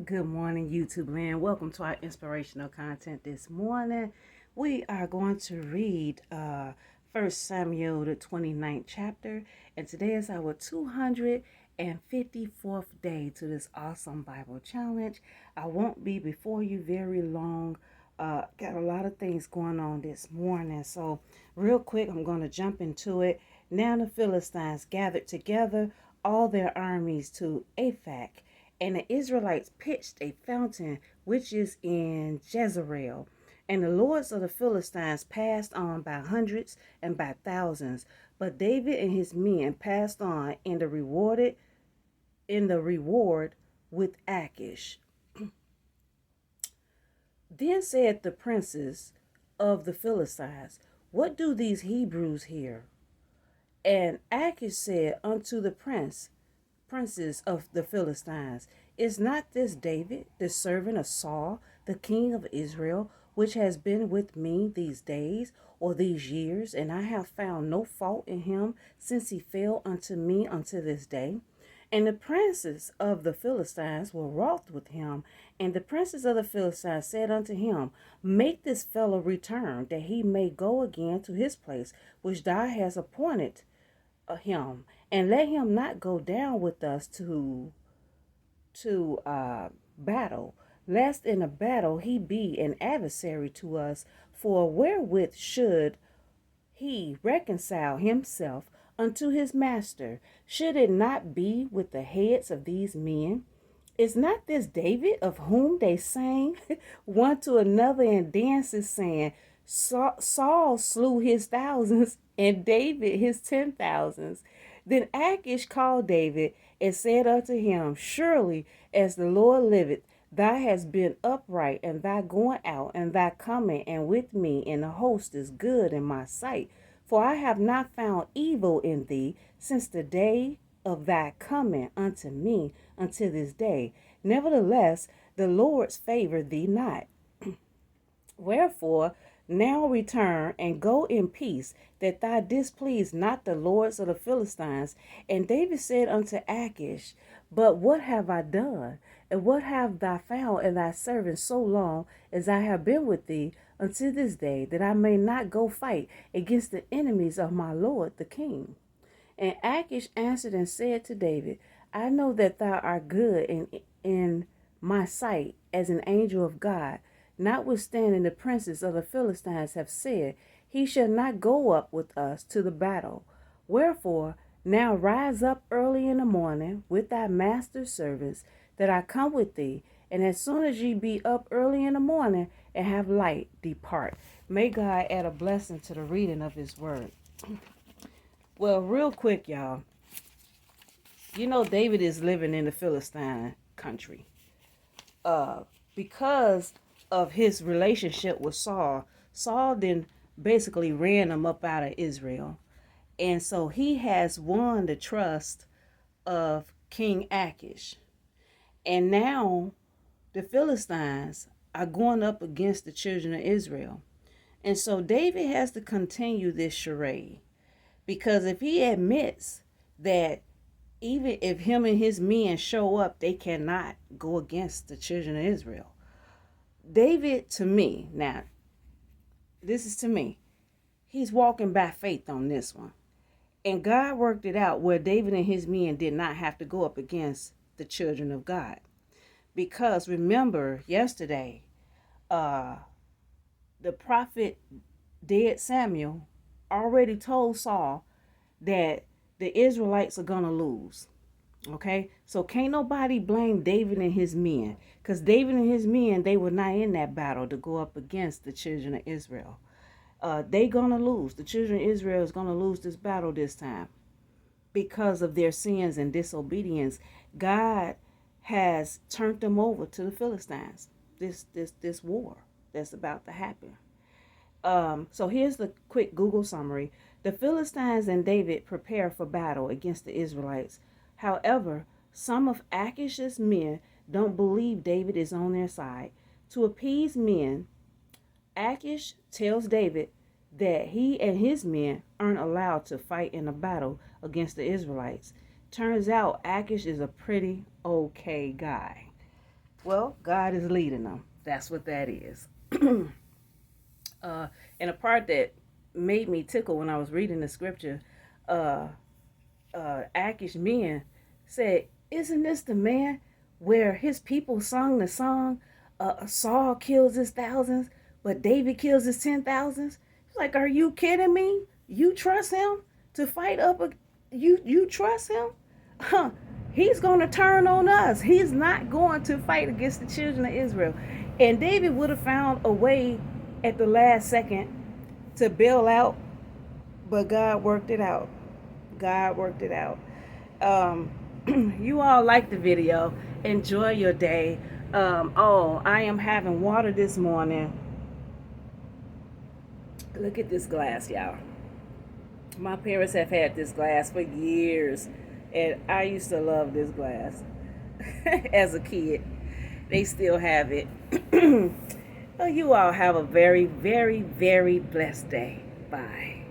Good morning, YouTube land. Welcome to our inspirational content this morning. We are going to read 1 Samuel, the 29th chapter, and today is our 254th day to this awesome Bible challenge. I won't be before you very long. Got a lot of things going on this morning, so real quick, I'm going to jump into it. Now the Philistines gathered together all their armies to Aphek, and the Israelites pitched a fountain which is in Jezreel. And the lords of the Philistines passed on by hundreds and by thousands. But David and his men passed on in the reward with Akish. Then said the princes of the Philistines, "What do these Hebrews here?" And Akish said unto the princes of the Philistines, "Is not this David, the servant of Saul, the king of Israel, which has been with me these days or these years, and I have found no fault in him since he fell unto me unto this day?" And the princes of the Philistines were wroth with him. And the princes of the Philistines said unto him, "Make this fellow return, that he may go again to his place, which thou hast appointed him, and let him not go down with us to battle, lest in a battle he be an adversary to us. For wherewith should he reconcile himself unto his master? Should it not be with the heads of these men? Is not this David, of whom they sang one to another in dances, saying, Saul slew his thousands, and David his 10,000s? Then Akish called David and said unto him, Surely as the Lord liveth, thou hast been upright, and thy going out and thy coming and with me in the host is good in my sight. For I have not found evil in thee since the day of thy coming unto me until this day. Nevertheless, the Lord's favor thee not. Wherefore, now return and go in peace, that thou displease not the lords of the Philistines. And David said unto Akish, But what have I done? And what have thou found in thy servant so long as I have been with thee until this day, that I may not go fight against the enemies of my lord the king? And Akish answered and said to David, I know that thou art good in my sight as an angel of God. Notwithstanding, the princes of the Philistines have said, He shall not go up with us to the battle. Wherefore, now rise up early in the morning with thy master's servants, that I come with thee. And as soon as ye be up early in the morning and have light, depart. May God add a blessing to the reading of his word. Well, real quick, y'all. You know David is living in the Philistine country. Because of his relationship with Saul, Saul then basically ran him up out of Israel. And so he has won the trust of King Akish. And now the Philistines are going up against the children of Israel. And so David has to continue this charade. Because if he admits that even if him and his men show up, they cannot go against the children of Israel. David, to me, now, this is to me, he's walking by faith on this one. And God worked it out where David and his men did not have to go up against the children of God. Because remember, yesterday, the prophet dead Samuel already told Saul that the Israelites are going to lose. Okay, so can't nobody blame David and his men, because David and his men, they were not in that battle to go up against the children of Israel. They gonna lose. The children of Israel is gonna lose this battle this time because of their sins and disobedience. God has turned them over to the Philistines. This war that's about to happen. So here's the quick Google summary. The Philistines and David prepare for battle against the Israelites. However, some of Akish's men don't believe David is on their side. To appease men, Akish tells David that he and his men aren't allowed to fight in a battle against the Israelites. Turns out Akish is a pretty okay guy. Well, God is leading them. That's what that is. And a part that made me tickle when I was reading the scripture, uh, Akish men said, "Isn't this the man where his people sung the song, Saul kills his thousands, but David kills his 10,000s?" Like, are you kidding me? You trust him to fight up? You trust him? Huh? He's going to turn on us. He's not going to fight against the children of Israel. And David would have found a way at the last second to bail out, but God worked it out. God worked it out. Um, you all like the video. Enjoy your day. Oh, I am having water this morning. Look at this glass, y'all. My parents have had this glass for years, and I used to love this glass as a kid. They still have it. Well, you all have a very, very, very blessed day. Bye.